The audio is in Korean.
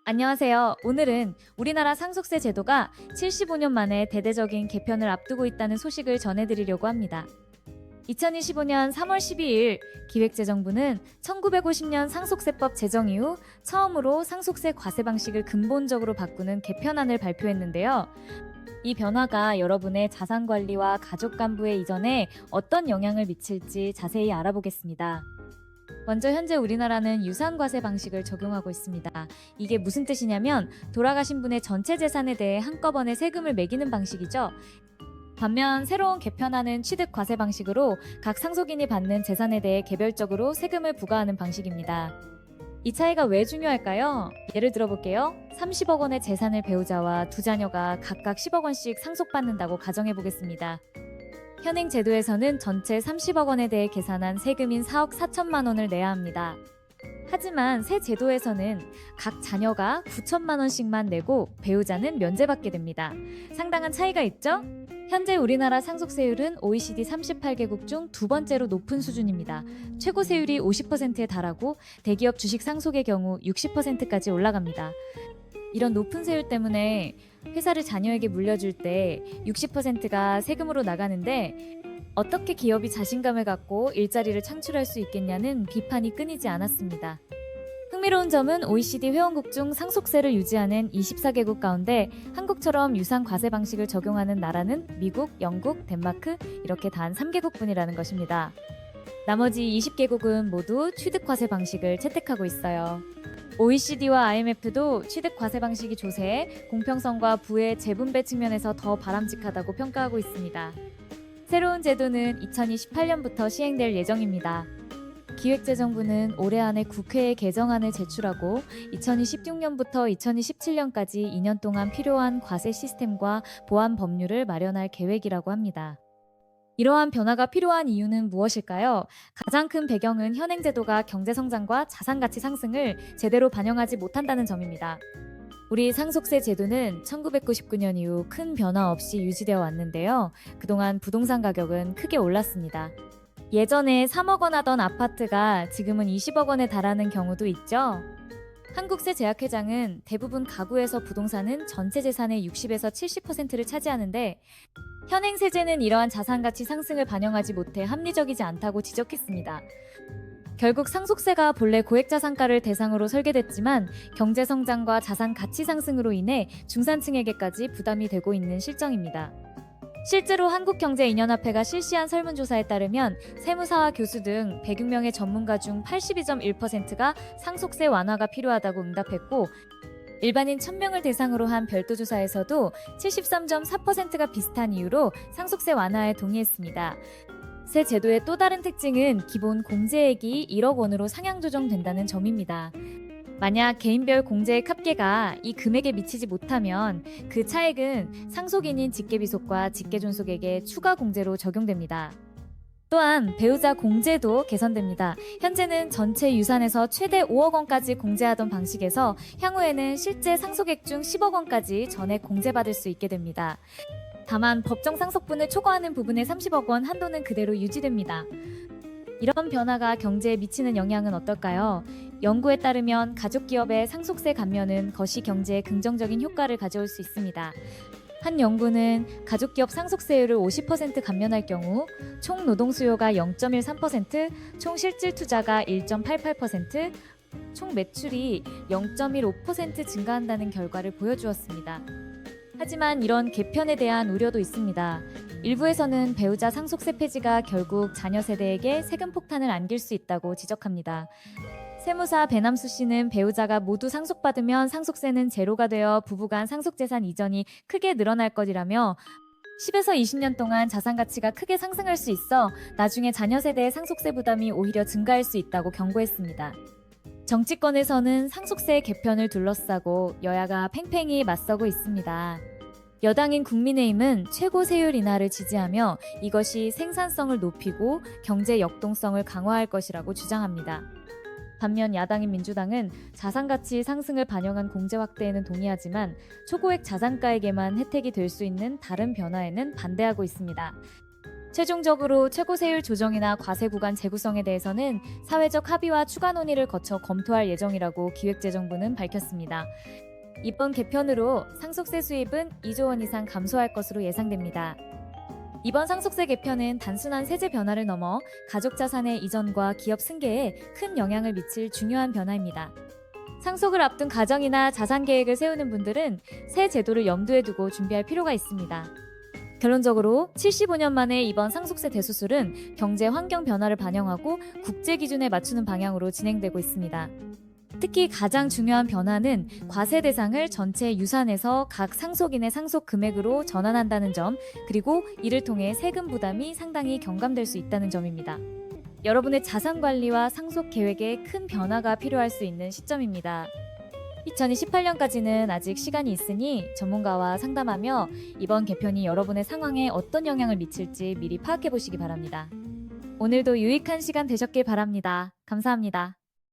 안녕하세요. 오늘은 우리나라 상속세 제도가 75년 만에 대대적인 개편을 앞두고 있다는 소식을 전해드리려고 합니다. 2025년 3월 12일 기획재정부는 1950년 상속세법 제정 이후 처음으로 상속세 과세 방식을 근본적으로 바꾸는 개편안을 발표했는데요. 이 변화가 여러분의 자산 관리와 가족 간부의 이전에 어떤 영향을 미칠지 자세히 알아보겠습니다. 먼저 현재 우리나라는 유산과세 방식을 적용하고 있습니다. 이게 무슨 뜻이냐면 돌아가신 분의 전체 재산에 대해 한꺼번에 세금을 매기는 방식이죠. 반면 새로운 개편안은 취득과세 방식으로 각 상속인이 받는 재산에 대해 개별적으로 세금을 부과하는 방식입니다. 이 차이가 왜 중요할까요? 예를 들어볼게요. 30억 원의 재산을 배우자와 두 자녀가 각각 10억 원씩 상속받는다고 가정해 보겠습니다. 현행 제도에서는 전체 30억 원에 대해 계산한 세금인 4억 4천만 원을 내야 합니다. 하지만 새 제도에서는 각 자녀가 9천만 원씩만 내고 배우자는 면제받게 됩니다. 상당한 차이가 있죠? 현재 우리나라 상속세율은 OECD 38개국 중 두 번째로 높은 수준입니다. 최고 세율이 50%에 달하고 대기업 주식 상속의 경우 60%까지 올라갑니다. 이런 높은 세율 때문에 회사를 자녀에게 물려줄 때 60%가 세금으로 나가는데 어떻게 기업이 자신감을 갖고 일자리를 창출할 수 있겠냐는 비판이 끊이지 않았습니다. 흥미로운 점은 OECD 회원국 중 상속세를 유지하는 24개국 가운데 한국처럼 유산 과세 방식을 적용하는 나라는 미국, 영국, 덴마크 이렇게 단 3개국뿐이라는 것입니다. 나머지 20개국은 모두 취득과세 방식을 채택하고 있어요. OECD와 IMF도 취득과세 방식이 조세에 공평성과 부의 재분배 측면에서 더 바람직하다고 평가하고 있습니다. 새로운 제도는 2028년부터 시행될 예정입니다. 기획재정부는 올해 안에 국회에 개정안을 제출하고 2026년부터 2027년까지 2년 동안 필요한 과세 시스템과 보완 법률을 마련할 계획이라고 합니다. 이러한 변화가 필요한 이유는 무엇일까요? 가장 큰 배경은 현행 제도가 경제 성장과 자산 가치 상승을 제대로 반영하지 못한다는 점입니다. 우리 상속세 제도는 1999년 이후 큰 변화 없이 유지되어 왔는데요. 그동안 부동산 가격은 크게 올랐습니다. 예전에 3억 원 하던 아파트가 지금은 20억 원에 달하는 경우도 있죠. 한국세 제약회장은 대부분 가구에서 부동산은 전체 재산의 60에서 70%를 차지하는데 현행 세제는 이러한 자산 가치 상승을 반영하지 못해 합리적이지 않다고 지적했습니다. 결국 상속세가 본래 고액자산가를 대상으로 설계됐지만 경제 성장과 자산 가치 상승으로 인해 중산층에게까지 부담이 되고 있는 실정입니다. 실제로 한국경제인연합회가 실시한 설문조사에 따르면 세무사와 교수 등 106명의 전문가 중 82.1%가 상속세 완화가 필요하다고 응답했고 일반인 1000명을 대상으로 한 별도 조사에서도 73.4%가 비슷한 이유로 상속세 완화에 동의했습니다. 새 제도의 또 다른 특징은 기본 공제액이 1억 원으로 상향 조정된다는 점입니다. 만약 개인별 공제액 합계가 이 금액에 미치지 못하면 그 차액은 상속인인 직계비속과 직계존속에게 추가 공제로 적용됩니다. 또한 배우자 공제도 개선됩니다. 현재는 전체 유산에서 최대 5억 원까지 공제하던 방식에서 향후에는 실제 상속액 중 10억 원까지 전액 공제받을 수 있게 됩니다. 다만 법정 상속분을 초과하는 부분의 30억 원 한도는 그대로 유지됩니다. 이런 변화가 경제에 미치는 영향은 어떨까요? 연구에 따르면 가족기업의 상속세 감면은 거시 경제에 긍정적인 효과를 가져올 수 있습니다. 한 연구는 가족기업 상속세율을 50% 감면할 경우 총 노동 수요가 0.13%, 총 실질 투자가 1.88%, 총 매출이 0.15% 증가한다는 결과를 보여주었습니다. 하지만 이런 개편에 대한 우려도 있습니다. 일부에서는 배우자 상속세 폐지가 결국 자녀 세대에게 세금 폭탄을 안길 수 있다고 지적합니다. 세무사 배남수 씨는 배우자가 모두 상속받으면 상속세는 제로가 되어 부부간 상속재산 이전이 크게 늘어날 것이라며 10에서 20년 동안 자산 가치가 크게 상승할 수 있어 나중에 자녀 세대의 상속세 부담이 오히려 증가할 수 있다고 경고했습니다. 정치권에서는 상속세 개편을 둘러싸고 여야가 팽팽히 맞서고 있습니다. 여당인 국민의힘은 최고 세율 인하를 지지하며 이것이 생산성을 높이고 경제 역동성을 강화할 것이라고 주장합니다. 반면 야당인 민주당은 자산가치 상승을 반영한 공제 확대에는 동의하지만 초고액 자산가에게만 혜택이 될 수 있는 다른 변화에는 반대하고 있습니다. 최종적으로 최고 세율 조정이나 과세 구간 재구성에 대해서는 사회적 합의와 추가 논의를 거쳐 검토할 예정이라고 기획재정부는 밝혔습니다. 이번 개편으로 상속세 수입은 2조 원 이상 감소할 것으로 예상됩니다. 이번 상속세 개편은 단순한 세제 변화를 넘어 가족 자산의 이전과 기업 승계에 큰 영향을 미칠 중요한 변화입니다. 상속을 앞둔 가정이나 자산 계획을 세우는 분들은 새 제도를 염두에 두고 준비할 필요가 있습니다. 결론적으로 75년 만에 이번 상속세 대수술은 경제 환경 변화를 반영하고 국제 기준에 맞추는 방향으로 진행되고 있습니다. 특히 가장 중요한 변화는 과세 대상을 전체 유산에서 각 상속인의 상속 금액으로 전환한다는 점, 그리고 이를 통해 세금 부담이 상당히 경감될 수 있다는 점입니다. 여러분의 자산 관리와 상속 계획에 큰 변화가 필요할 수 있는 시점입니다. 2028년까지는 아직 시간이 있으니 전문가와 상담하며 이번 개편이 여러분의 상황에 어떤 영향을 미칠지 미리 파악해 보시기 바랍니다. 오늘도 유익한 시간 되셨길 바랍니다. 감사합니다.